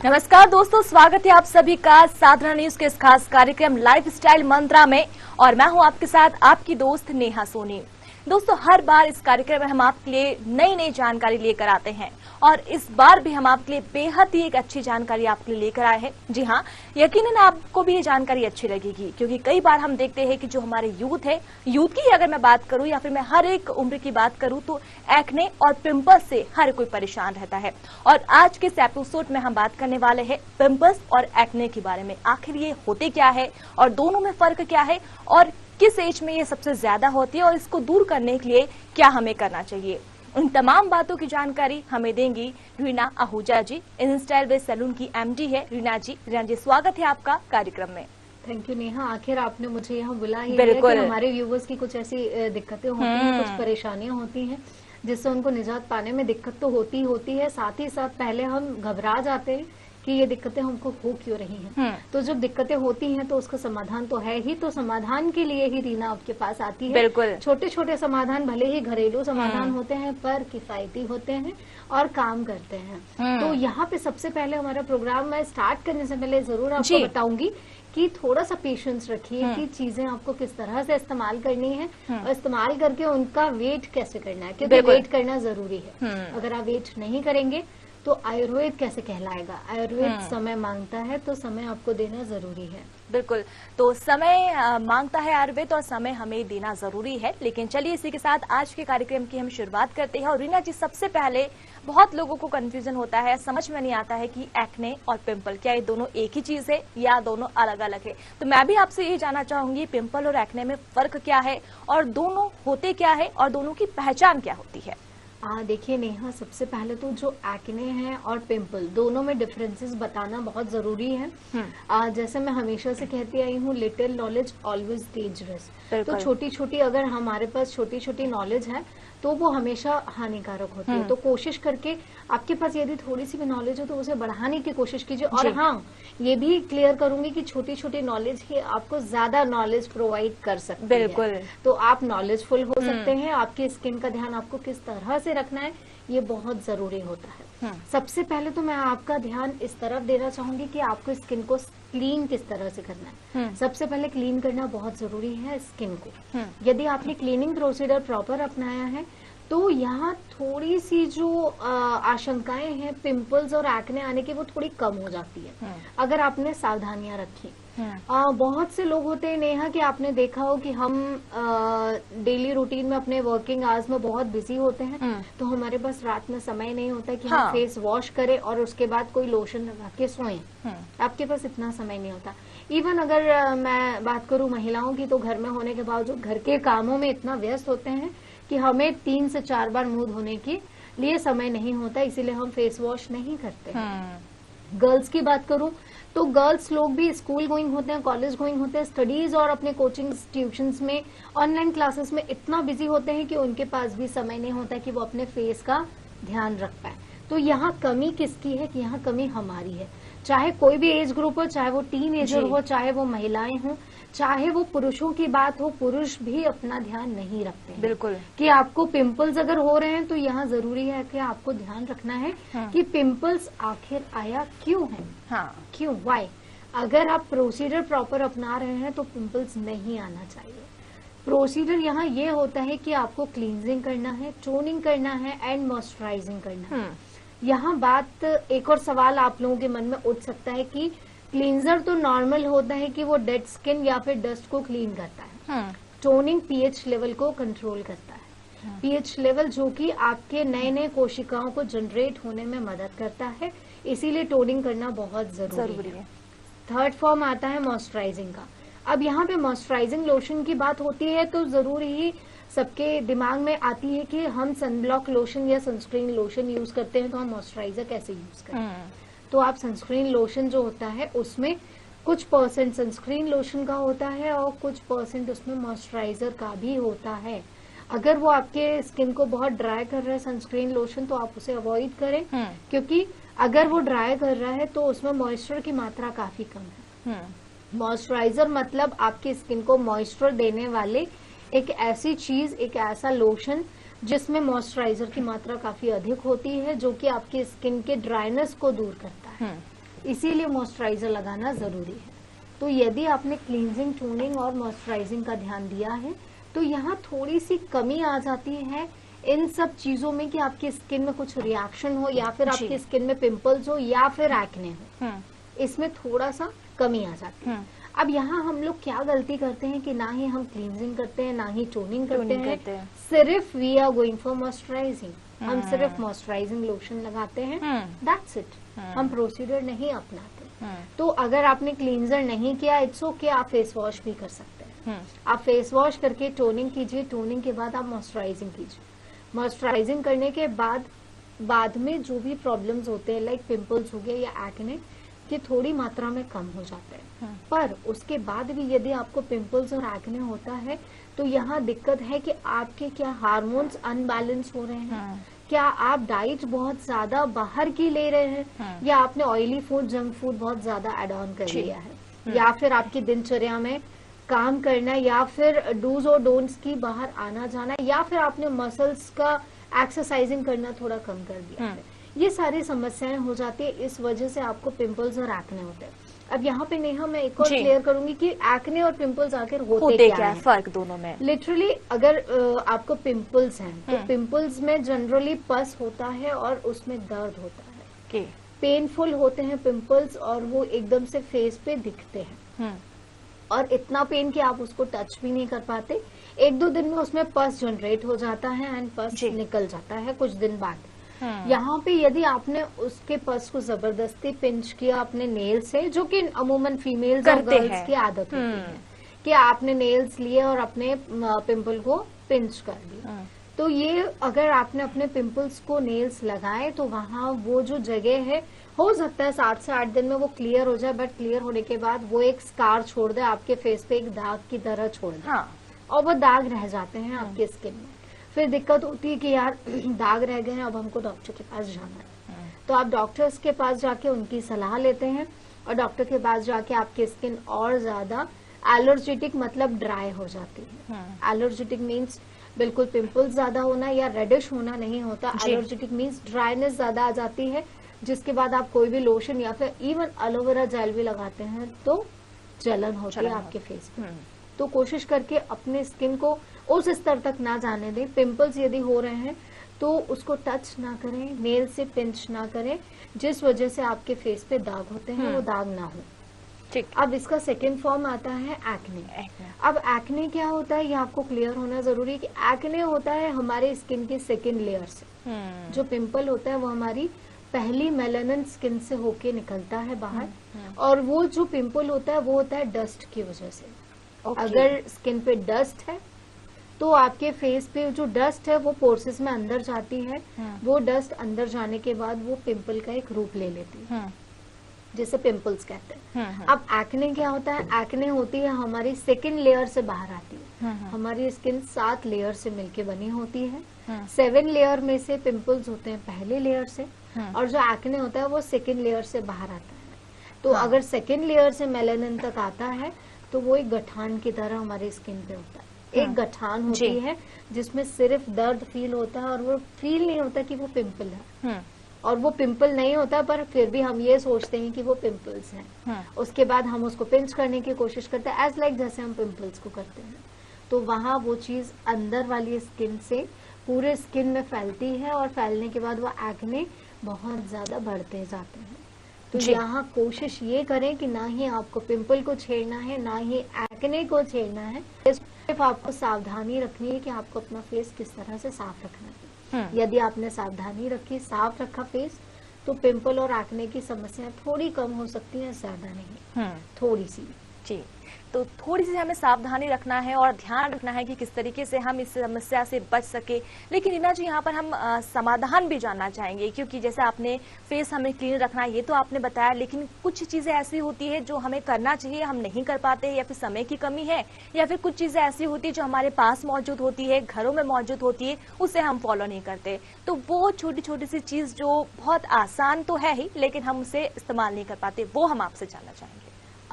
नमस्कार दोस्तों, स्वागत है आप सभी का साधना न्यूज के इस खास कार्यक्रम लाइफस्टाइल मंत्रा में। और मैं हूं आपके साथ आपकी दोस्त नेहा सोनी। दोस्तों, हर बार इस कार्यक्रम में हम आपके लिए नई नई जानकारी लेकर आते हैं और इस बार भी हम आपके लिए बेहद ही एक अच्छी जानकारी आपके लिए लेकर आए हैं। जी हाँ, यकीनन आपको भी ये जानकारी अच्छी लगेगी, क्योंकि कई बार हम देखते हैं कि जो हमारे यूथ है, यूथ की अगर मैं बात करूं या फिर मैं हर एक उम्र की बात करूं, तो एक्ने और पिंपल्स से हर कोई परेशान रहता है। और आज के इस एपिसोड में हम बात करने वाले हैं पिंपल्स और एक्ने के बारे में। आखिर ये होते क्या है और दोनों में फर्क क्या है और किस एज में ये सबसे ज्यादा होती है और इसको दूर करने के लिए क्या हमें करना चाहिए, उन तमाम बातों की जानकारी हमें देंगी रीना आहूजा जी। इंस्टाइल वे सैलून की एमडी है रीना जी, स्वागत है आपका कार्यक्रम में। थैंक यू नेहा, आखिर आपने मुझे यहाँ बुला ही बिल्कुल। कि हमारे व्यूवर्स की कुछ ऐसी दिक्कतें होती हैं, कुछ परेशानियां होती हैं जिससे उनको निजात पाने में दिक्कत तो होती है। साथ ही साथ पहले हम घबरा जाते हैं कि ये दिक्कतें हमको हो क्यों रही हैं। तो जब दिक्कतें होती हैं तो उसका समाधान तो है ही, तो समाधान के लिए ही रीना आपके पास आती है। बिल्कुल। छोटे छोटे समाधान भले ही घरेलू समाधान होते हैं पर किफायती होते हैं और काम करते हैं। तो यहाँ पे सबसे पहले हमारा प्रोग्राम मैं स्टार्ट करने से पहले जरूर आपको बताऊंगी कि थोड़ा सा पेशेंस रखिए कि चीजें आपको किस तरह से इस्तेमाल करनी है और इस्तेमाल करके उनका वेट कैसे करना है, क्योंकि वेट करना जरूरी है। अगर आप वेट नहीं करेंगे तो आयुर्वेद कैसे कहलाएगा। आयुर्वेद समय मांगता है, तो समय आपको देना जरूरी है। बिल्कुल, तो समय मांगता है आयुर्वेद और समय हमें देना जरूरी है। लेकिन चलिए इसी के साथ आज के कार्यक्रम की हम शुरुआत करते हैं। और रीना जी, सबसे पहले बहुत लोगों को कंफ्यूजन होता है, समझ में नहीं आता है कि एक्ने और पिंपल क्या ये दोनों एक ही चीज है या दोनों अलग अलग है। तो मैं भी आपसे ये जानना चाहूंगी, पिंपल और एक्ने में फर्क क्या है और दोनों होते क्या है और दोनों की पहचान क्या होती है। देखिए नेहा, सबसे पहले तो जो एक्ने है और पिंपल दोनों में डिफरेंसेस बताना बहुत जरूरी है। जैसे मैं हमेशा से कहती आई हूँ, लिटिल नॉलेज ऑलवेज डेंजरस। तो छोटी छोटी अगर हमारे पास छोटी छोटी नॉलेज है तो वो हमेशा हानिकारक होती है। तो कोशिश करके आपके पास यदि थोड़ी सी भी नॉलेज हो तो उसे बढ़ाने की कोशिश कीजिए। और हाँ, ये भी क्लियर करूंगी कि छोटी छोटी नॉलेज ही आपको ज्यादा नॉलेज प्रोवाइड कर सकती है। बिल्कुल। तो आप नॉलेजफुल हो सकते हैं। आपकी स्किन का ध्यान आपको किस तरह से रखना है ये बहुत जरूरी होता है। सबसे पहले तो मैं आपका ध्यान इस तरफ देना चाहूंगी कि आपको स्किन को क्लीन किस तरह से करना है। सबसे पहले क्लीन करना बहुत जरूरी है स्किन को। यदि आपने क्लीनिंग प्रोसीजर प्रॉपर अपनाया है तो यहाँ थोड़ी सी जो आशंकाएं हैं पिंपल्स और एक्ने आने की वो थोड़ी कम हो जाती है अगर आपने सावधानियां रखी। बहुत से लोग होते हैं नेहा कि आपने देखा हो कि हम डेली रूटीन में अपने वर्किंग आवर्स में बहुत बिजी होते हैं, तो हमारे पास रात में समय नहीं होता कि हम फेस वॉश करें और उसके बाद कोई लोशन लगा के सोएं। आपके पास इतना समय नहीं होता। इवन अगर मैं बात करूं महिलाओं की, तो घर में होने के बावजूद घर के कामों में इतना व्यस्त होते हैं कि हमें 3 से 4 बार मुंह धोने के लिए समय नहीं होता, इसीलिए हम फेस वॉश नहीं करते हैं। गर्ल्स की बात करूं तो गर्ल्स लोग भी स्कूल गोइंग होते हैं, कॉलेज गोइंग होते हैं, स्टडीज और अपने कोचिंग ट्यूशंस में, ऑनलाइन क्लासेस में इतना बिजी होते हैं कि उनके पास भी समय नहीं होता कि वो अपने फेस का ध्यान रख पाए। तो यहाँ कमी किसकी है कि यहाँ कमी हमारी है। चाहे कोई भी एज ग्रुप हो, चाहे वो टीनेजर हो, चाहे वो महिलाएं हो, चाहे वो पुरुषों की बात हो, पुरुष भी अपना ध्यान नहीं रखते हैं। बिल्कुल कि आपको पिंपल्स अगर हो रहे हैं तो यहाँ जरूरी है कि आपको ध्यान रखना है कि पिंपल्स आखिर आया क्यों है। हाँ, क्यों, व्हाई। अगर आप प्रोसीजर प्रॉपर अपना रहे हैं तो पिंपल्स नहीं आना चाहिए। प्रोसीजर यहाँ ये होता है कि आपको क्लींजिंग करना है, टोनिंग करना है एंड मॉइस्चराइजिंग करना है। यहाँ बात, एक और सवाल आप लोगों के मन में उठ सकता है कि क्लींजर तो नॉर्मल होता है कि वो डेड स्किन या फिर डस्ट को क्लीन करता है, टोनिंग पीएच लेवल को कंट्रोल करता है। पीएच लेवल जो कि आपके नए नए कोशिकाओं को जनरेट होने में मदद करता है, इसीलिए टोनिंग करना बहुत जरूरी है। थर्ड फॉर्म आता है मॉइस्चराइजिंग का। अब यहाँ पे मॉइस्चराइजिंग लोशन की बात होती है तो जरूर ही सबके दिमाग में आती है कि हम सनब्लॉक लोशन या सनस्क्रीन लोशन यूज करते हैं तो हम मॉइस्चराइजर कैसे यूज करते हैं। तो आप सनस्क्रीन लोशन जो होता है उसमें कुछ परसेंट सनस्क्रीन लोशन का होता है और कुछ परसेंट उसमें मॉइस्चराइजर का भी होता है। अगर वो आपके स्किन को बहुत ड्राई कर रहा है सनस्क्रीन लोशन तो आप उसे अवॉइड करें, क्योंकि अगर वो ड्राई कर रहा है तो उसमें मॉइस्चर की मात्रा काफी कम है। मॉइस्चराइजर मतलब आपकी स्किन को मॉइस्चर देने वाले एक ऐसी चीज, एक ऐसा लोशन जिसमें मॉइस्चराइजर की मात्रा काफी अधिक होती है, जो कि आपकी स्किन के ड्राइनेस को दूर करता है। इसीलिए मॉइस्चराइजर लगाना जरूरी है। तो यदि आपने क्लींजिंग, टोनिंग और मॉइस्चराइजिंग का ध्यान दिया है तो यहाँ थोड़ी सी कमी आ जाती है इन सब चीजों में कि आपकी स्किन में कुछ रिएक्शन हो या फिर आपकी स्किन में पिंपल्स हो या फिर एक्ने हो, इसमें थोड़ा सा कमी आ जाती है। अब यहाँ हम लोग क्या गलती करते हैं कि ना ही हम क्लींजिंग करते हैं ना ही टोनिंग करते हैं, सिर्फ we are going for moisturising. हम सिर्फ मॉइस्चराइजिंग लोशन लगाते हैं, दैट्स इट। हम प्रोसीजर नहीं अपनाते। तो अगर आपने क्लींजर नहीं किया, इट्स ओके, आप फेस वॉश भी कर सकते हैं। आप फेस वॉश करके टोनिंग कीजिए, टोनिंग के बाद आप मॉइस्चराइजिंग कीजिए। मॉइस्चराइजिंग करने के बाद में जो भी प्रॉब्लम्स होते हैं लाइक पिंपल्स हो गए या एक्ने, ये थोड़ी मात्रा में कम हो जाते हैं। पर उसके बाद भी यदि आपको पिंपल्स और एक्ने होता है तो यहाँ दिक्कत है कि आपके क्या हार्मोन्स अनबैलेंस हो रहे हैं, क्या आप डाइट बहुत ज्यादा बाहर की ले रहे हैं, या आपने ऑयली फूड, जंक फूड बहुत ज्यादा एड ऑन कर लिया है, या फिर आपकी दिनचर्या में काम करना या फिर डूज और डोंट्स की बाहर आना जाना, या फिर आपने मसल्स का एक्सरसाइजिंग करना थोड़ा कम कर दिया है। ये सारी समस्याएं हो जाती है, इस वजह से आपको पिंपल्स और एक्ने होते हैं। अब यहाँ पे नेहा मैं एक और क्लियर करूंगी कि एक्ने और पिंपल्स आखिर होते क्या है, फर्क दोनों में। लिटरली अगर आपको पिंपल्स हैं तो पिंपल्स में जनरली पस होता है और उसमें दर्द होता है, पेनफुल होते हैं पिंपल्स, और वो एकदम से फेस पे दिखते हैं और इतना पेन कि आप उसको टच भी नहीं कर पाते। एक दो दिन में उसमें पस जनरेट हो जाता है एंड पस निकल जाता है कुछ दिन बाद। यहाँ पे यदि आपने उसके पस को जबरदस्ती पिंच किया अपने नेल से, जो कि अमूमन फीमेल्स और गर्ल्स की आदत होती है कि आपने नेल्स लिए और अपने पिंपल को पिंच कर दिया, तो ये अगर आपने अपने पिंपल्स को नेल्स लगाए तो वहाँ वो जो जगह है, हो सकता है 7 से 8 दिन में वो क्लियर हो जाए, बट क्लियर होने के बाद वो एक स्कार छोड़ दे, आपके फेस पे एक दाग की तरह छोड़ दे, और वो दाग रह जाते हैं आपके स्किन में। फिर दिक्कत होती है कि यार दाग रह गए हैं, अब हमको डॉक्टर के पास जाना है। तो आप डॉक्टर्स के पास जाके उनकी सलाह लेते हैं और डॉक्टर के पास जाके आपकी स्किन और ज्यादा एलर्जेटिक मतलब ड्राई हो जाती है। एलर्जेटिक मीन्स बिल्कुल पिंपल्स ज्यादा होना या रेडिश होना नहीं होता, एलर्जेटिक मीन्स ड्राइनेस ज्यादा आ जाती है, जिसके बाद आप कोई भी लोशन या फिर इवन एलोवेरा जेल भी लगाते हैं तो जलन होती है आपके फेस पे। तो कोशिश करके अपने स्किन को उस स्तर तक ना जाने दें। पिंपल्स यदि हो रहे हैं तो उसको टच ना करें, नेल से पिंच ना करें, जिस वजह से आपके फेस पे दाग होते हैं वो दाग ना हो। ठीक। अब इसका सेकेंड फॉर्म आता है एक्ने। अब एक्ने क्या होता है ये आपको क्लियर होना जरूरी है कि एक्ने होता है हमारे स्किन की सेकेंड लेयर से। जो पिंपल होता है वो हमारी पहली मेलानिन स्किन से होके निकलता है बाहर, और वो जो पिंपल होता है वो होता है डस्ट की वजह से। अगर स्किन पे डस्ट है तो आपके फेस पे जो डस्ट है वो पोर्सेस में अंदर जाती है, वो डस्ट अंदर जाने के बाद वो पिंपल का एक रूप ले लेती है, जिसे पिंपल्स कहते हैं। अब एक्ने क्या होता है, एक्ने होती है हमारी सेकेंड लेयर से बाहर आती है। हमारी स्किन 7 लेयर से मिलके बनी होती है। 7 लेयर में से पिंपल्स होते हैं पहले लेयर से, और जो एक्ने होता है वो सेकेंड लेयर से बाहर आता है। तो हाँ। अगर सेकेंड लेयर से मेलानिन तक आता है तो वो एक गठान की तरह हमारे स्किन पे होता है। एक गठान होती है जिसमें सिर्फ दर्द फील होता है और वो फील नहीं होता कि वो पिंपल है, और वो पिंपल नहीं होता पर फिर भी हम ये सोचते हैं कि वो पिंपल्स हैं। उसके बाद हम उसको पिंच करने की कोशिश करते हैं एज लाइक जैसे हम पिंपल्स को करते हैं। तो वहाँ वो चीज अंदर वाली स्किन से पूरे स्किन में फैलती है और फैलने के बाद वो एक्ने बहुत ज्यादा बढ़ते जाते हैं। तो यहाँ कोशिश ये करें कि ना ही आपको पिंपल को छेड़ना है ना ही एक्ने को छेड़ना है, सिर्फ आपको सावधानी रखनी है कि आपको अपना फेस किस तरह से साफ रखना है। यदि आपने सावधानी रखी, साफ रखा फेस, तो पिंपल और एक्ने की समस्या थोड़ी कम हो सकती है, ज्यादा नहीं, थोड़ी सी। जी, तो थोड़ी सी हमें सावधानी रखना है और ध्यान रखना है कि किस तरीके से हम इस समस्या से बच सके। लेकिन रीना जी, यहाँ पर हम समाधान भी जानना चाहेंगे, क्योंकि जैसे आपने फेस हमें क्लीन रखना है ये तो आपने बताया, लेकिन कुछ चीजें ऐसी होती है जो हमें करना चाहिए, हम नहीं कर पाते हैं, या फिर समय की कमी है, या फिर कुछ चीजें ऐसी होती है जो हमारे पास मौजूद होती है, घरों में मौजूद होती है, उसे हम फॉलो नहीं करते। तो वो छोटी छोटी सी चीज जो बहुत आसान तो है ही लेकिन हम उसे इस्तेमाल नहीं कर पाते, वो हम आपसे जानना चाहेंगे।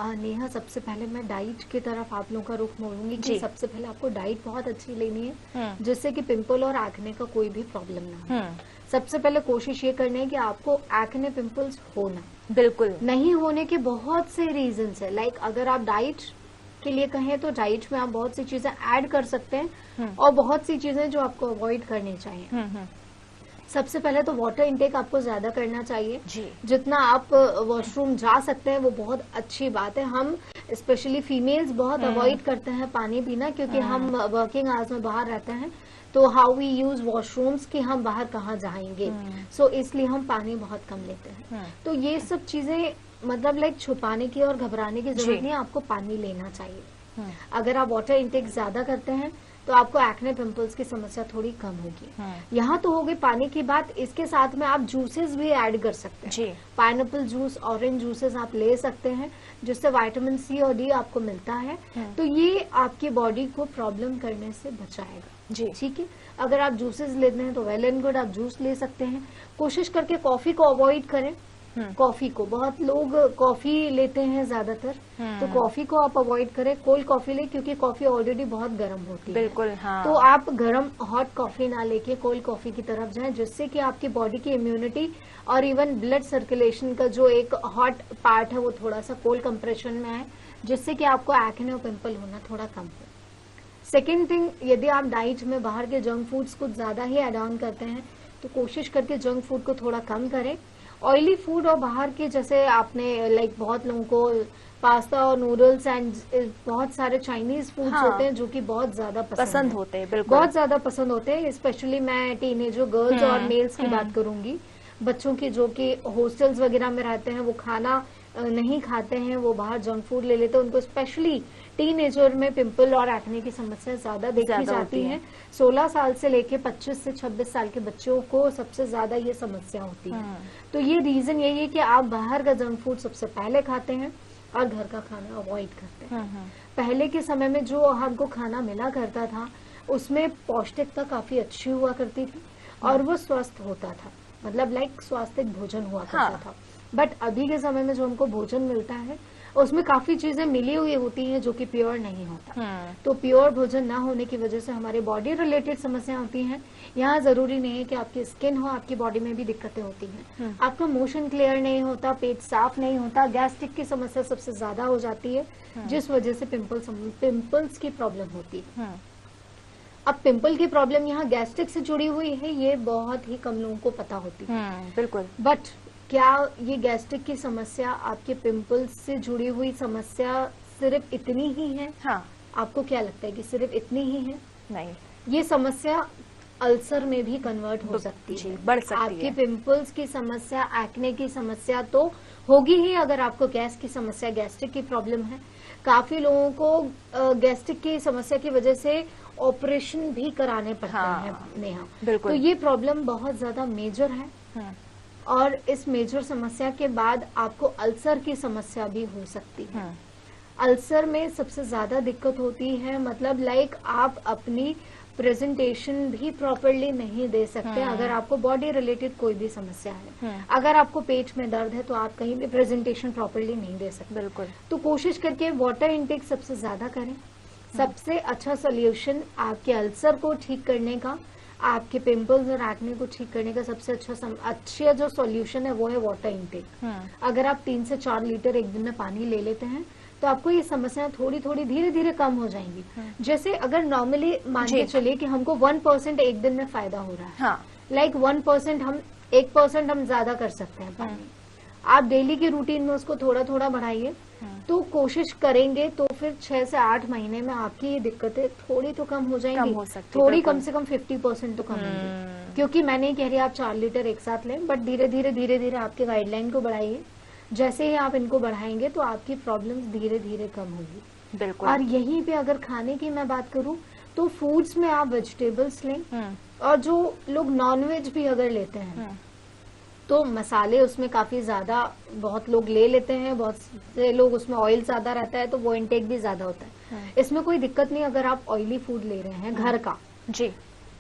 नेहा, सबसे पहले मैं डाइट की तरफ आप लोगों का रुख मोड़ूंगी कि सबसे पहले आपको डाइट बहुत अच्छी लेनी है जिससे कि पिंपल और एक्ने का कोई भी प्रॉब्लम ना हो। सबसे पहले कोशिश ये करनी है कि आपको एक्ने पिंपल्स होना, बिल्कुल नहीं होने के बहुत से रीजंस है। लाइक अगर आप डाइट के लिए कहें तो डाइट में आप बहुत सी चीजें ऐड कर सकते हैं और बहुत सी चीजें जो आपको अवॉइड करनी चाहिए। सबसे पहले तो वाटर इनटेक आपको ज्यादा करना चाहिए जी। जितना आप वॉशरूम जा सकते हैं वो बहुत अच्छी बात है। हम स्पेशली फीमेल्स बहुत अवॉइड करते हैं पानी पीना, क्योंकि हम वर्किंग आवर्स में बाहर रहते हैं, तो हाउ वी यूज वॉशरूम्स कि हम बाहर कहाँ जाएंगे, सो इसलिए हम पानी बहुत कम लेते हैं। तो ये सब चीजें मतलब लाइक छुपाने की और घबराने की जरूरत नहीं है, आपको पानी लेना चाहिए। अगर आप वाटर इनटेक ज्यादा करते हैं तो आपको एक्ने पिंपल्स की समस्या थोड़ी कम होगी। यहाँ तो हो गई पानी की बात, इसके साथ में आप जूसेस भी ऐड कर सकते हैं। पाइनएप्पल जूस, ऑरेंज जूसेस आप ले सकते हैं जिससे विटामिन सी और डी आपको मिलता है, तो ये आपकी बॉडी को प्रॉब्लम करने से बचाएगा। जी ठीक है, अगर आप जूसेस लेते हैं तो वेल एंड गुड, आप जूस ले सकते हैं। कोशिश करके कॉफी को अवॉइड करें। कॉफी को, बहुत लोग कॉफी लेते हैं ज्यादातर, तो कॉफी को आप अवॉइड करें, कोल्ड कॉफी ले, क्योंकि कॉफी ऑलरेडी बहुत गर्म होती है। बिल्कुल हाँ। तो आप गर्म हॉट कॉफी ना लेके कोल्ड कॉफी की तरफ जाएं, जिससे कि आपकी बॉडी की इम्यूनिटी और इवन ब्लड सर्कुलेशन का जो एक हॉट पार्ट है वो थोड़ा सा कोल्ड कंप्रेशन में है, जिससे कि आपको एक्ने और पिंपल होना थोड़ा कम हो। सेकेंड थिंग, यदि आप डाइट में बाहर के जंक फूड्स कुछ ज्यादा ही एड ऑन करते हैं तो कोशिश करके जंक फूड को थोड़ा कम करें। ऑयली फूड और बाहर के, जैसे आपने लाइक बहुत लोगों को पास्ता और नूडल्स एंड बहुत सारे चाइनीज फूड्स होते हैं जो कि बहुत ज्यादा पसंद होते हैं, बिल्कुल बहुत ज्यादा पसंद होते हैं। स्पेशली मैं टीनेजर गर्ल्स और मेल्स की बात करूंगी, बच्चों की जो कि हॉस्टल्स वगैरह में रहते हैं, वो खाना नहीं खाते हैं, वो बाहर जंक फूड ले लेते हैं, उनको स्पेशली टीनेजर में पिंपल और एक्ने की समस्या ज्यादा देखी जाती है। 16 साल से लेके 25 से 26 साल के बच्चों को सबसे ज्यादा ये समस्या होती है। तो ये रीजन यही है कि आप बाहर का जंक फूड सबसे पहले खाते हैं और घर का खाना अवॉइड करते हैं। पहले के समय में जो हमको खाना मिला करता था उसमें पौष्टिकता काफी अच्छी हुआ करती थी और वो स्वस्थ होता था, मतलब लाइक स्वास्थ्य भोजन हुआ करता था। बट अभी के समय में जो हमको भोजन मिलता है उसमें काफी चीजें मिली हुई होती हैं जो कि प्योर नहीं होता। तो प्योर भोजन ना होने की वजह से हमारे बॉडी रिलेटेड समस्या होती हैं। यहाँ जरूरी नहीं है कि आपकी स्किन हो, आपकी बॉडी में भी दिक्कतें होती हैं। आपका मोशन क्लियर नहीं होता, पेट साफ नहीं होता, गैस्ट्रिक की समस्या सबसे ज्यादा हो जाती है, जिस वजह से पिंपल्स की प्रॉब्लम होती है। अब पिंपल की प्रॉब्लम यहाँ गैस्ट्रिक से जुड़ी हुई है, ये बहुत ही कम लोगों को पता होती है। बिल्कुल। बट क्या ये गैस्ट्रिक की समस्या आपके पिंपल्स से जुड़ी हुई समस्या सिर्फ इतनी ही है? हाँ। आपको क्या लगता है कि सिर्फ इतनी ही है? नहीं, ये समस्या अल्सर में भी कन्वर्ट हो सकती है, बढ़ सकती है। आपकी पिंपल्स की समस्या, एक्ने की समस्या तो होगी ही अगर आपको गैस की समस्या, गैस्ट्रिक की प्रॉब्लम है। काफी लोगों को गैस्ट्रिक की समस्या की वजह से ऑपरेशन भी कराने पड़ते हैं नेहा। तो ये प्रॉब्लम बहुत ज्यादा मेजर है और इस मेजर समस्या के बाद आपको अल्सर की समस्या भी हो सकती है। अल्सर में सबसे ज्यादा दिक्कत होती है, मतलब लाइक आप अपनी प्रेजेंटेशन भी प्रॉपरली नहीं दे सकते अगर आपको बॉडी रिलेटेड कोई भी समस्या है। अगर आपको पेट में दर्द है तो आप कहीं भी प्रेजेंटेशन प्रॉपरली नहीं दे सकते। बिल्कुल। तो कोशिश करके वाटर इनटेक सबसे ज्यादा करें। सबसे अच्छा सोल्यूशन आपके अल्सर को ठीक करने का, आपके पिंपल्स और एक्ने को ठीक करने का सबसे अच्छा जो सॉल्यूशन है वो है वाटर इनटेक। अगर आप 3 से 4 लीटर एक दिन में पानी ले लेते हैं तो आपको ये समस्याएं थोड़ी थोड़ी धीरे धीरे कम हो जाएंगी। जैसे अगर नॉर्मली मान के चलिए कि हमको 1% एक दिन में फायदा हो रहा है, लाइक 1% हम 1% हम ज्यादा कर सकते हैं पानी। आप डेली के रूटीन में उसको थोड़ा थोड़ा बढ़ाइए, तो कोशिश करेंगे तो फिर 6 से 8 महीने में आपकी ये दिक्कतें थोड़ी तो कम हो जाएंगी। थोड़ी कम से कम 50% तो कम होंगी। क्योंकि मैं नहीं कह रही आप 4 लीटर एक साथ लें, बट धीरे धीरे आपके गाइडलाइन को बढ़ाइए। जैसे ही आप इनको बढ़ाएंगे तो आपकी प्रॉब्लम्स धीरे धीरे कम होगी। बिल्कुल। और यहीं पे अगर खाने की मैं बात करूं तो फूड्स में आप वेजिटेबल्स लें, और जो लोग नॉनवेज भी अगर लेते हैं तो मसाले उसमें काफी ज्यादा बहुत लोग ले लेते हैं, बहुत से लोग उसमें ऑयल ज्यादा रहता है तो वो इनटेक भी ज्यादा होता है। इसमें कोई दिक्कत नहीं अगर आप ऑयली फूड ले रहे हैं घर का। जी।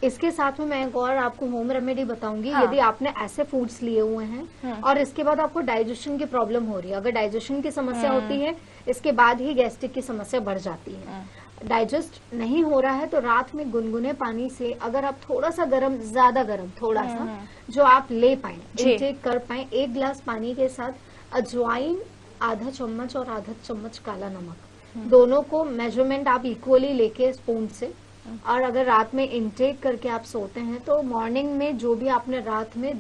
इसके साथ में मैं एक और आपको होम रेमेडी बताऊंगी। यदि आपने ऐसे फूड्स लिए हुए हैं और इसके बाद आपको डाइजेशन की प्रॉब्लम हो रही है, अगर डाइजेशन की समस्या होती है इसके बाद ही गैस्ट्रिक की समस्या बढ़ जाती है। डाइजेस्ट नहीं हो रहा है तो रात में गुनगुने पानी से अगर आप थोड़ा सा गर्म, ज्यादा गर्म थोड़ा सा जो आप ले पाए, इनटेक कर पाए, 1 गिलास पानी के साथ अजवाइन आधा चम्मच और आधा चम्मच काला नमक, दोनों को मेजरमेंट आप इक्वली लेके स्पून से, और अगर रात में इनटेक करके आप सोते हैं तो मॉर्निंग में जो भी आपने रात में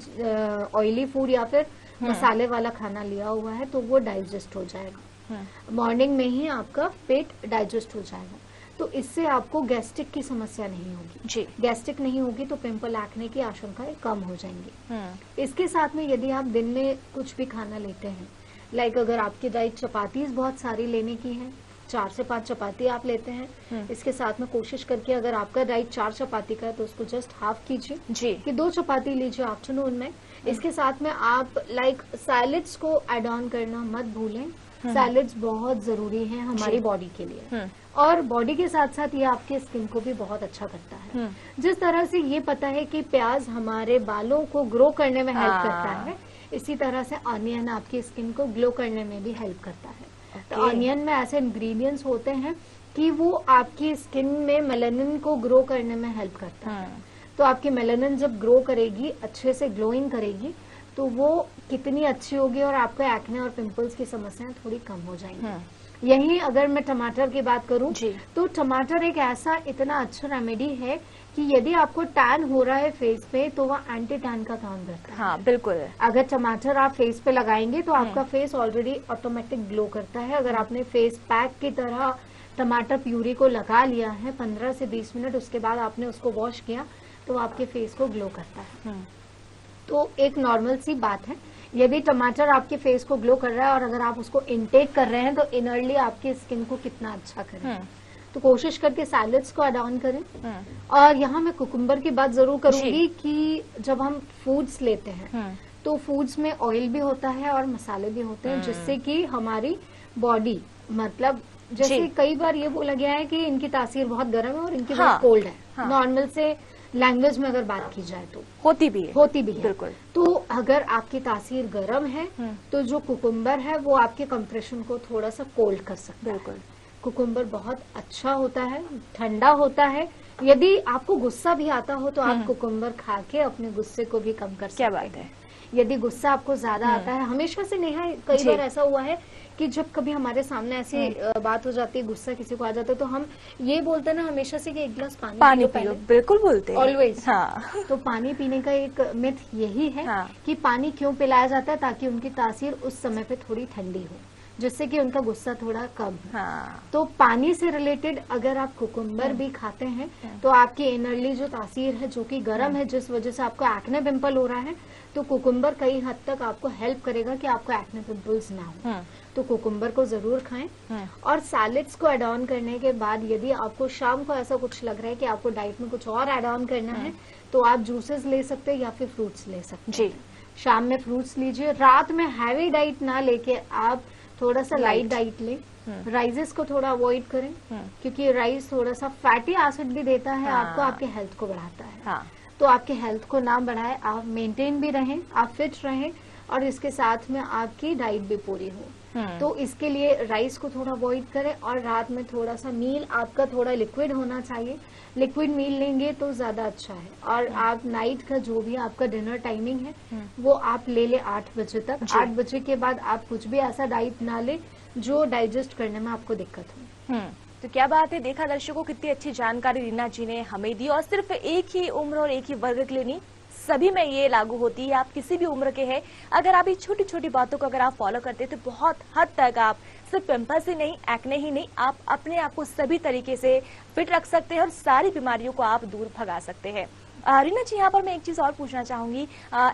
ऑयली फूड या फिर मसाले वाला खाना लिया हुआ है तो वो डाइजेस्ट हो जाएगा। मॉर्निंग में ही आपका पेट डाइजेस्ट हो जाएगा, तो इससे आपको गैस्ट्रिक की समस्या नहीं होगी। जी। गैस्ट्रिक नहीं होगी तो पिंपल एक्ने की आशंकाएं कम हो जाएंगी। इसके साथ में यदि आप दिन में कुछ भी खाना लेते हैं, लाइक अगर आपकी डाइट चपातीज बहुत सारी लेने की है, 4 से 5 चपाती आप लेते हैं, इसके साथ में कोशिश करके अगर आपका डाइट 4 चपाती का है तो उसको जस्ट हाफ कीजिए कि 2 चपाती लीजिए आफ्टरनून में। इसके साथ में आप लाइक सैलेड्स को ऐड ऑन करना मत भूलें। सैलेड्स बहुत जरूरी है हमारी बॉडी के लिए, और बॉडी के साथ साथ ये आपके स्किन को भी बहुत अच्छा करता है। जिस तरह से ये पता है कि प्याज हमारे बालों को ग्रो करने में हेल्प करता है, इसी तरह से ऑनियन आपकी स्किन को ग्लो करने में भी हेल्प करता है। तो ऑनियन में ऐसे इंग्रेडिएंट्स होते हैं कि वो आपकी स्किन में मेलानिन को ग्रो करने में हेल्प करता है। तो आपकी मेलानिन जब ग्रो करेगी, अच्छे से ग्लोइंग करेगी, तो वो कितनी अच्छी होगी और आपको एक्ने और पिंपल्स की समस्याएं थोड़ी कम हो जाएंगी। यही अगर मैं टमाटर की बात करूं तो टमाटर एक ऐसा इतना अच्छा रेमेडी है कि यदि आपको टैन हो रहा है फेस पे तो वह एंटी टैन का काम करता है। हाँ, बिल्कुल। अगर टमाटर आप फेस पे लगाएंगे तो आपका फेस ऑलरेडी ऑटोमेटिक ग्लो करता है। अगर आपने फेस पैक की तरह टमाटर प्यूरी को लगा लिया है 15 से 20 मिनट, उसके बाद आपने उसको वॉश किया तो आपके फेस को ग्लो करता है। तो एक नॉर्मल सी बात है, यदि टमाटर आपके फेस को ग्लो कर रहा है और अगर आप उसको इनटेक कर रहे हैं तो इनरली आपकी स्किन को कितना अच्छा करें। तो कोशिश करके सैलेड्स को ऐड ऑन करें। और यहाँ मैं कुकुम्बर की बात जरूर करूंगी कि जब हम फूड्स लेते हैं तो फूड्स में ऑयल भी होता है और मसाले भी होते हैं, जिससे कि हमारी बॉडी, मतलब जैसे कई बार ये बोला गया है कि इनकी तासीर बहुत गर्म है और इनकी बहुत कोल्ड है। नॉर्मल से लैंग्वेज में अगर बात की जाए तो होती भी है। बिल्कुल। तो अगर आपकी तासीर गर्म है तो जो कुकुम्बर है वो आपके कंप्रेशन को थोड़ा सा कोल्ड कर सकता है। बिल्कुल। कुकुम्बर बहुत अच्छा होता है, ठंडा होता है। यदि आपको गुस्सा भी आता हो तो आप कुकुम्बर खा के अपने गुस्से को भी कम कर सकते हैं। क्या बात है। यदि गुस्सा आपको ज्यादा आता है, हमेशा से नेहा कई बार ऐसा हुआ है कि जब कभी हमारे सामने ऐसी बात हो जाती है, गुस्सा किसी को आ जाता है, तो हम ये बोलते हैं ना हमेशा से कि 1 गिलास पानी पी लो। बिल्कुल बोलते हैं ऑलवेज। हाँ। तो पानी पीने का एक मिथ यही है कि पानी क्यों पिलाया जाता है, ताकि उनकी तासीर उस समय पे थोड़ी ठंडी हो, जिससे कि उनका गुस्सा थोड़ा कम। तो पानी से रिलेटेड अगर आप कुकुम्बर भी खाते हैं तो आपकी इनरली जो तासीर है जो कि गर्म है, जिस वजह से आपको एक्ने पिंपल हो रहा है, तो कुकुम्बर कई हद तक आपको हेल्प करेगा कि आपको एक्ने पिंपल्स ना हो। तो कुकुम्बर को जरूर खाएं। और सैलेड्स को ऐड ऑन करने के बाद यदि आपको शाम को ऐसा कुछ लग रहा है कि आपको डाइट में कुछ और ऐड ऑन करना है तो आप जूसेस ले सकते हैं या फिर फ्रूट्स ले सकते हैं। शाम में फ्रूट्स लीजिए। रात में हैवी डाइट ना लेके आप थोड़ा सा लाइट डाइट लें, राइसेस को थोड़ा अवॉइड करें, क्योंकि राइस थोड़ा सा फैटी एसिड भी देता है आपको, आपके हेल्थ को बढ़ाता है। तो आपके हेल्थ को ना बढ़ाए, आप मेंटेन भी रहें, आप फिट रहें, और इसके साथ में आपकी डाइट भी पूरी हो। तो इसके लिए राइस को थोड़ा अवॉइड करें, और रात में थोड़ा सा मील आपका थोड़ा लिक्विड होना चाहिए। लिक्विड मील लेंगे तो ज्यादा अच्छा है। और आप नाइट का जो भी आपका डिनर टाइमिंग है वो आप ले ले 8 बजे तक। 8 बजे के बाद आप कुछ भी ऐसा डाइट ना ले जो डाइजेस्ट करने में आपको दिक्कत हो। तो क्या बात है, देखा दर्शकों कितनी अच्छी जानकारी रीना जी ने हमें दी, और सिर्फ एक ही उम्र और एक ही वर्ग के लिए नहीं, सभी में ये लागू होती है। आप किसी भी उम्र के हैं, अगर आप ये छोटी छोटी बातों को अगर आप फॉलो करते हैं तो बहुत हद तक आप सिर्फ पिंपल्स ही नहीं, एक्ने ही नहीं, आप अपने आप को सभी तरीके से फिट रख सकते हैं और सारी बीमारियों को आप दूर भगा सकते हैं। रीना जी, यहाँ पर मैं एक चीज और पूछना चाहूंगी,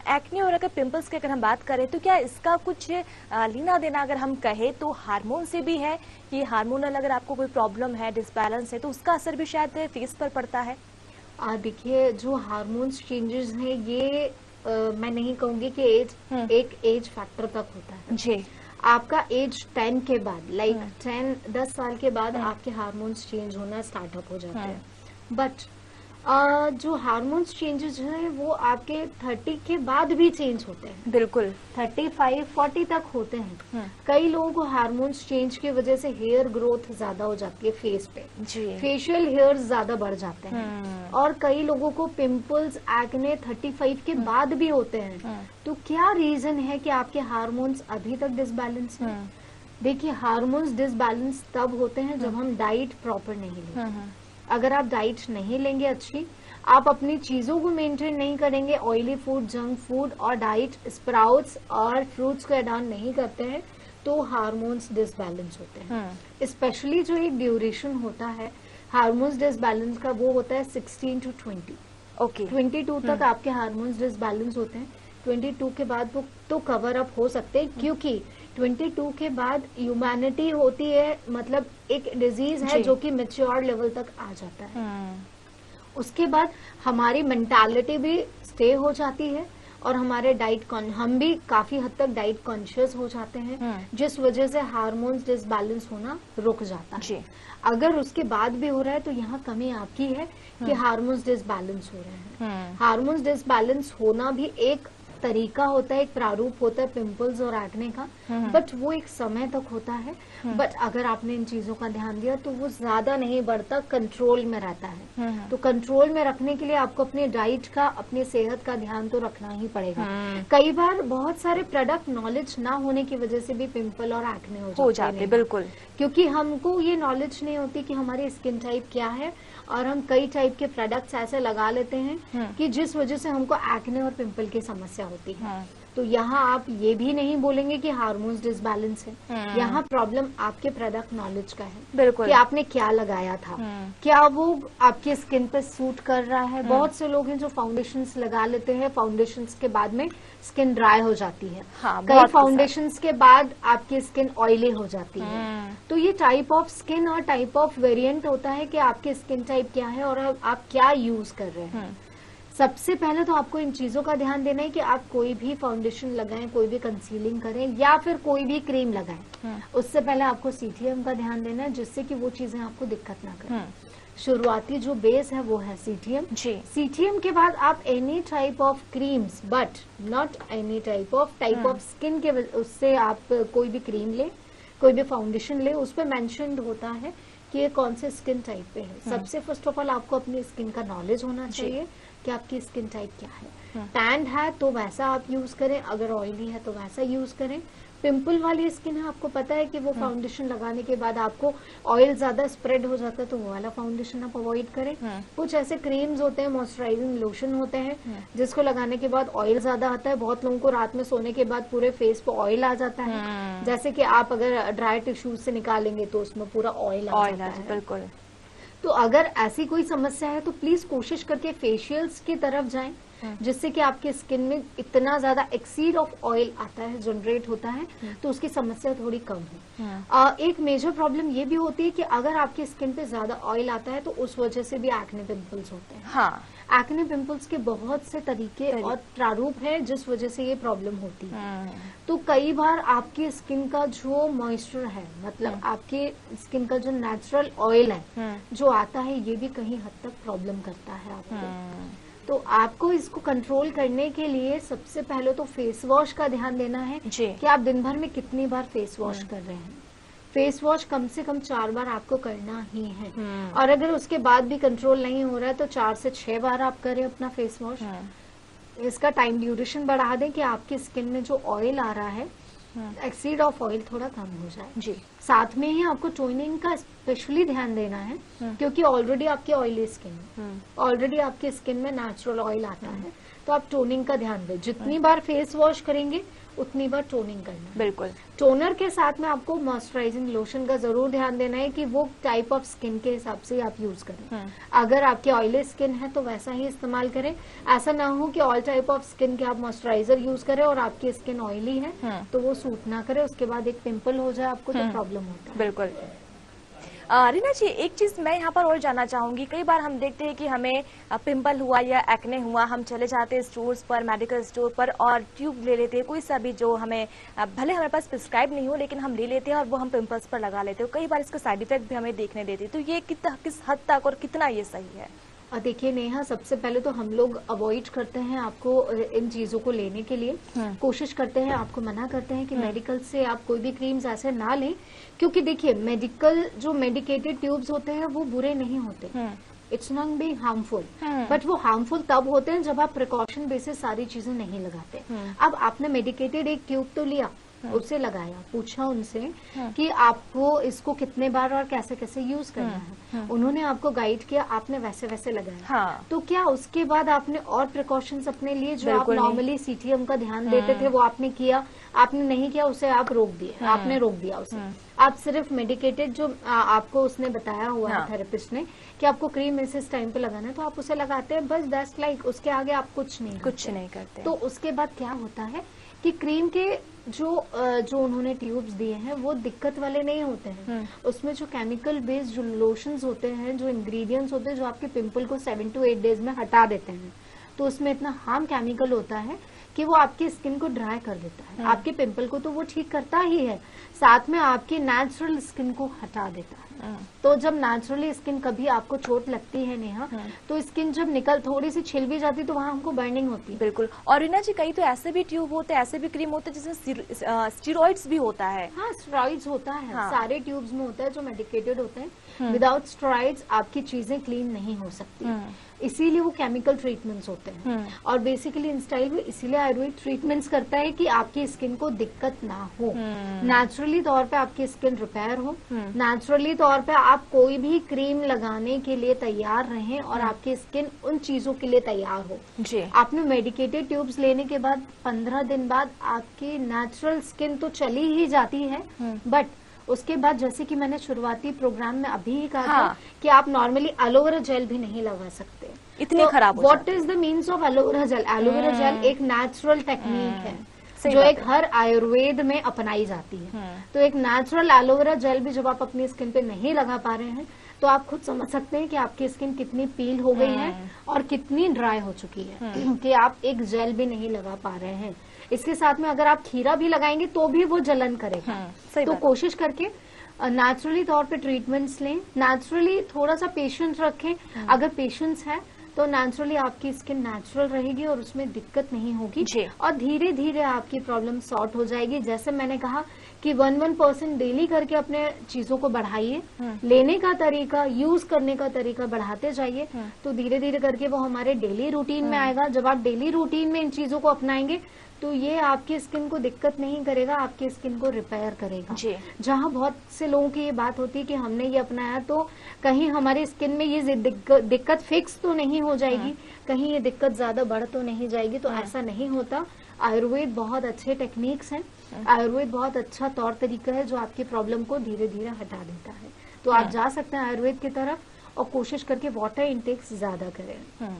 एक्ने और अगर पिंपल्स की अगर हम बात करें तो क्या इसका कुछ लेना देना अगर हम कहें तो हार्मोन से भी है, कि हार्मोनल अगर आपको कोई प्रॉब्लम है, डिसबैलेंस है, तो उसका असर भी शायद फेस पर पड़ता है? देखिए, जो हार्मोन्स चेंजेस हैं ये मैं नहीं कहूंगी कि एक एज फैक्टर तक होता है जी। आपका एज 10 के बाद, लाइक 10 साल के बाद आपके हार्मोन्स चेंज होना स्टार्टअप हो जाते हैं। बट जो हार्मोन्स चेंजेस हैं वो आपके 30 के बाद भी चेंज होते हैं। बिल्कुल 35-40 तक होते हैं। कई लोगों को हार्मोन्स चेंज की वजह से हेयर ग्रोथ ज्यादा हो जाती है फेस पे जी। फेशियल हेयर ज्यादा बढ़ जाते हैं। और कई लोगों को पिंपल्स, एक्ने 35 के बाद भी होते हैं। तो क्या रीजन है कि आपके हार्मोन्स अभी तक डिसबैलेंस है? देखिए, हार्मोन्स डिसबैलेंस तब होते हैं जब हम डाइट प्रॉपर नहीं लेते। अगर आप डाइट नहीं लेंगे अच्छी, आप अपनी चीजों को मेंटेन नहीं करेंगे, ऑयली फूड, जंक फूड और डाइट, स्प्राउट्स और फ्रूट्स को ऐड ऑन नहीं करते हैं, तो हार्मोन्स डिसबैलेंस होते हैं। स्पेशली जो एक ड्यूरेशन होता है हार्मोन्स डिसबैलेंस का, वो होता है 16 to 20। ओके 22 तक आपके हार्मोन्स डिसबैलेंस होते हैं। 22 के बाद वो तो कवर अप हो सकते हैं, क्योंकि 22 के बाद ह्यूमैनिटी होती है, मतलब एक डिजीज है जो कि मैच्योर लेवल तक आ जाता है। उसके बाद हमारी मेंटालिटी भी स्टे हो जाती है, और हमारे हम भी काफी हद तक डाइट कॉन्शियस हो जाते हैं, जिस वजह से हार्मोन्स डिसबैलेंस होना रुक जाता है। अगर उसके बाद भी हो रहा है तो यहाँ कमी आपकी है कि हार्मोन्स डिसबैलेंस हो रहे हैं। हार्मोन्स डिसबैलेंस होना भी एक तरीका होता है, एक प्रारूप होता है पिंपल्स और एक्ने का, बट वो एक समय तक होता है। बट अगर आपने इन चीजों का ध्यान दिया तो वो ज्यादा नहीं बढ़ता, कंट्रोल में रहता है। तो कंट्रोल में रखने के लिए आपको अपनी डाइट का, अपनी सेहत का ध्यान तो रखना ही पड़ेगा। कई बार बहुत सारे प्रोडक्ट नॉलेज ना होने की वजह से भी पिंपल और एक्ने हो जाते हैं। बिल्कुल, क्योंकि हमको ये नॉलेज नहीं होती कि हमारी स्किन टाइप क्या है, और हम कई टाइप के प्रोडक्ट्स ऐसे लगा लेते हैं कि जिस वजह से हमको एक्ने और पिंपल की समस्या होती है। तो यहाँ आप ये भी नहीं बोलेंगे कि हार्मोन्स डिसबैलेंस है, यहाँ प्रॉब्लम आपके प्रोडक्ट नॉलेज का है। बिल्कुल, कि आपने क्या लगाया था, क्या वो आपकी स्किन पे सूट कर रहा है। बहुत से लोग हैं जो फाउंडेशंस लगा लेते हैं, फाउंडेशंस के बाद में स्किन ड्राई हो जाती है। कई फाउंडेशंस के बाद आपकी स्किन ऑयली हो जाती है। तो ये टाइप ऑफ स्किन और टाइप ऑफ वेरिएंट होता है कि आपकी स्किन टाइप क्या है और आप क्या यूज कर रहे हैं। सबसे पहले तो आपको इन चीजों का ध्यान देना है कि आप कोई भी फाउंडेशन लगाएं, कोई भी कंसीलिंग करें, या फिर कोई भी क्रीम लगाएं, उससे पहले आपको सीटीएम का ध्यान देना है, जिससे कि वो चीजें आपको दिक्कत ना करें। शुरुआती जो बेस है वो है सीटीएम। सीटीएम के बाद आप any type of creams, but not any type of skin के, उससे आप कोई भी क्रीम ले, कोई भी फाउंडेशन ले, उस पर मेंशन्ड होता है कि ये कौन से स्किन टाइप पे है। सबसे फर्स्ट ऑफ ऑल आपको अपनी स्किन का नॉलेज होना चाहिए कि आपकी स्किन टाइप क्या है। टैंड है तो वैसा आप यूज करें, अगर ऑयली है तो वैसा यूज करें। पिंपल वाली स्किन है, आपको पता है कि वो फाउंडेशन लगाने के बाद आपको ऑयल ज्यादा स्प्रेड हो जाता है, तो वो वाला फाउंडेशन आप अवॉइड करें। कुछ ऐसे क्रीम्स होते हैं, मॉइस्चराइजिंग लोशन होते हैं, जिसको लगाने के बाद ऑयल ज्यादा आता है। बहुत लोगों को रात में सोने के बाद पूरे फेस पे ऑयल आ जाता है, जैसे कि आप अगर ड्राई टिश्यूज से निकालेंगे तो उसमें पूरा ऑयल आ जाता है। बिल्कुल। तो अगर ऐसी कोई समस्या है तो प्लीज कोशिश करके फेशियल्स की तरफ जाएं। जिससे कि आपके स्किन में इतना ज्यादा एक्सीड ऑफ ऑयल आता है, जनरेट होता है, तो उसकी समस्या थोड़ी कम है। एक मेजर प्रॉब्लम ये भी होती है कि अगर आपकी स्किन पे ज्यादा ऑयल आता है तो उस वजह से भी एक्ने पिंपल्स होते हैं। हाँ, एक्ने पिंपल्स के बहुत से तरीके और प्रारूप है जिस वजह से ये प्रॉब्लम होती है। तो कई बार आपकी स्किन का जो मॉइस्चर है, मतलब आपके स्किन का जो नेचुरल ऑयल है जो आता है, ये भी कहीं हद तक प्रॉब्लम करता है आपको। तो आपको इसको कंट्रोल करने के लिए सबसे पहले तो फेस वॉश का ध्यान देना है कि आप दिन भर में कितनी बार फेस वॉश कर रहे हैं। फेस वॉश कम से कम 4 बार आपको करना ही है, और अगर उसके बाद भी कंट्रोल नहीं हो रहा है तो 4 से 6 बार आप करें अपना फेस वॉश। इसका टाइम ड्यूरेशन बढ़ा दें कि आपकी स्किन में जो ऑयल आ रहा है, एक्सीड ऑफ ऑयल थोड़ा कम हो जाए जी। साथ में ही आपको टोनिंग का स्पेशली ध्यान देना है, क्योंकि ऑलरेडी आपकी ऑयली स्किन है, ऑलरेडी आपके स्किन में नेचुरल ऑयल आता है, तो आप टोनिंग का ध्यान दें। जितनी बार फेस वॉश करेंगे उतनी बार टोनिंग करना। बिल्कुल। टोनर के साथ में आपको मॉइस्चराइजिंग लोशन का जरूर ध्यान देना है कि वो टाइप ऑफ स्किन के हिसाब से आप यूज करें। अगर आपकी ऑयली स्किन है तो वैसा ही इस्तेमाल करें। ऐसा ना हो कि ऑल टाइप ऑफ स्किन के आप मॉइस्चराइजर यूज करें और आपकी स्किन ऑयली है तो वो सूट ना करे, उसके बाद एक पिंपल हो जाए आपको तो प्रॉब्लम होता है। बिल्कुल। रीना जी, एक चीज मैं यहाँ पर और जानना चाहूंगी, कई बार हम देखते हैं कि हमें पिंपल हुआ या एक्ने हुआ, हम चले जाते हैं स्टोर्स पर, मेडिकल स्टोर पर और ट्यूब ले लेते हैं, कोई सा भी जो हमें भले हमारे पास प्रिस्क्राइब नहीं हो लेकिन हम ले लेते हैं और वो हम पिंपल्स पर लगा लेते हैं। कई बार इसका साइड इफेक्ट भी हमें देखने देते हैं, तो ये किस हद तक और कितना ये सही है? देखिए नेहा, सबसे पहले तो हम लोग अवॉइड करते हैं आपको इन चीजों को लेने के लिए, कोशिश करते हैं, आपको मना करते हैं कि मेडिकल से आप कोई भी क्रीम्स ऐसे ना लें, क्योंकि देखिए मेडिकल जो मेडिकेटेड ट्यूब्स होते हैं वो बुरे नहीं होते, it's not be harmful, but वो हार्मफुल तब होते हैं जब आप प्रिकॉशन बेसिस सारी चीजें नहीं लगाते। अब आपने मेडिकेटेड एक ट्यूब तो लिया, उसे लगाया, पूछा उनसे कि आपको इसको कितने बार और कैसे कैसे यूज करना है, उन्होंने आपको गाइड किया, आपने वैसे वैसे लगाया। तो क्या उसके बाद आपने और प्रिकॉशंस अपने लिए जो आप नॉर्मली सीटीएम का ध्यान देते थे वो आपने किया? आपने नहीं किया, उसे आप रोक दिए, आपने रोक दिया उसे। आप सिर्फ मेडिकेटेड जो आपको उसने बताया हुआ है थेरेपिस्ट ने कि आपको क्रीम इस टाइम पे लगाना है तो आप उसे लगाते हैं, बस दैट्स लाइक, उसके आगे आप कुछ नहीं करते। तो उसके बाद क्या होता है कि क्रीम के जो उन्होंने ट्यूब्स दिए हैं वो दिक्कत वाले नहीं होते हैं, उसमें जो केमिकल बेस्ड जो लोशंस होते हैं, जो इंग्रेडिएंट्स होते हैं जो आपके पिंपल को 7 to 8 डेज में हटा देते हैं, तो उसमें इतना हार्म केमिकल होता है कि वो आपकी स्किन को ड्राई कर देता है। आपके पिंपल को तो वो ठीक करता ही है, साथ में आपकी नेचुरल स्किन को हटा देता है। तो जब नेचुरली स्किन कभी आपको चोट लगती है नेहा, तो स्किन जब थोड़ी सी छिल भी जाती है तो वहाँ हमको बर्निंग होती है। बिल्कुल। और रीना जी, कई तो ऐसे भी ट्यूब होते हैं, ऐसे भी क्रीम होते हैं जिसमें स्टेरॉइड्स भी होता है। हाँ, स्टेरॉइड्स होता है, सारे ट्यूब्स में होता है जो मेडिकेटेड होते हैं। विदाउट स्टेरॉइड्स आपकी चीजें क्लीन नहीं हो सकती, इसीलिए वो केमिकल ट्रीटमेंट्स होते हैं। और बेसिकली इन स्टाइल में इसीलिए आयुर्वेद ट्रीटमेंट्स करता है कि आपकी स्किन को दिक्कत ना हो, नेचुरली तौर पे आपकी स्किन रिपेयर हो, नेचुरली तौर पे आप कोई भी क्रीम लगाने के लिए तैयार रहें और आपकी स्किन उन चीजों के लिए तैयार हो जी। आपने मेडिकेटेड ट्यूब्स लेने के बाद 15 दिन बाद आपकी नेचुरल स्किन तो चली ही जाती है, बट उसके बाद जैसे कि मैंने शुरुआती प्रोग्राम में अभी ही कहा था कि आप नॉर्मली एलोवेरा जेल भी नहीं लगा सकते, इतनी खराब। What is the means of aloe vera gel? Aloe vera gel एक नेचुरल टेक्निक है जो एक हर आयुर्वेद में अपनाई जाती है। तो एक नेचुरल एलोवेरा जेल भी जब आप अपनी स्किन पे नहीं लगा पा रहे हैं तो आप खुद समझ सकते हैं कि आपकी स्किन कितनी पील हो गई है और कितनी ड्राई हो चुकी है कि आप एक जेल भी नहीं लगा पा रहे हैं। इसके साथ में अगर आप खीरा भी लगाएंगे तो भी वो जलन करेगा। तो कोशिश करके नेचुरली तौर पे ट्रीटमेंट्स लें, नेचुरली थोड़ा सा पेशेंस रखें। अगर पेशेंस है तो नेचुरली आपकी स्किन नेचुरल रहेगी और उसमें दिक्कत नहीं होगी और धीरे धीरे आपकी प्रॉब्लम सॉर्ट हो जाएगी। जैसे मैंने कहा कि 1% डेली करके अपने चीजों को बढ़ाइए, लेने का तरीका, यूज करने का तरीका बढ़ाते जाइए, तो धीरे धीरे करके वो हमारे डेली रूटीन में आएगा। जब आप डेली रूटीन में इन चीजों को अपनाएंगे तो ये आपकी स्किन को दिक्कत नहीं करेगा, आपकी स्किन को रिपेयर करेगा। जहाँ बहुत से लोगों की ये बात होती है कि हमने ये अपनाया तो कहीं हमारी स्किन में ये दिक्कत फिक्स तो नहीं हो जाएगी, कहीं ये दिक्कत ज्यादा बढ़ तो नहीं जाएगी, तो ऐसा नहीं होता। आयुर्वेद बहुत अच्छे टेक्निक्स हैं, आयुर्वेद बहुत अच्छा तौर तरीका है जो आपकी प्रॉब्लम को धीरे धीरे हटा देता है। तो आप जा सकते हैं आयुर्वेद की तरफ और कोशिश करके वाटर इंटेक्स ज्यादा करें।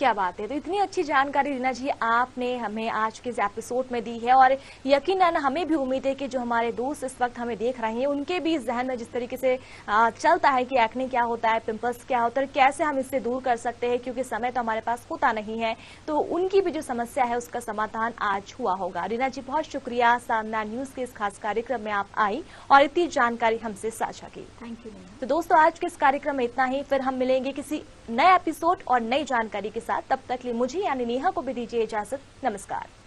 क्या बात है। तो इतनी अच्छी जानकारी रीना जी आपने हमें आज के इस एपिसोड में दी है, और यकीनन हमें भी उम्मीद है कि जो हमारे दोस्त इस वक्त हमें देख रहे हैं उनके भी जहन में जिस तरीके से चलता है कि एक्ने क्या होता है, पिंपल्स क्या होता है, कैसे हम इससे दूर कर सकते हैं, क्योंकि समय तो हमारे पास होता नहीं है, तो उनकी भी जो समस्या है उसका समाधान आज हुआ होगा। रीना जी बहुत शुक्रिया, साधना न्यूज के इस खास कार्यक्रम में आप आई और इतनी जानकारी हमसे साझा की। Thank you. तो दोस्तों आज के इस कार्यक्रम में इतना ही, फिर हम मिलेंगे किसी नए एपिसोड और नई जानकारी के साथ। तब तक लिए मुझे यानी नेहा को भी दीजिए इजाजत। नमस्कार।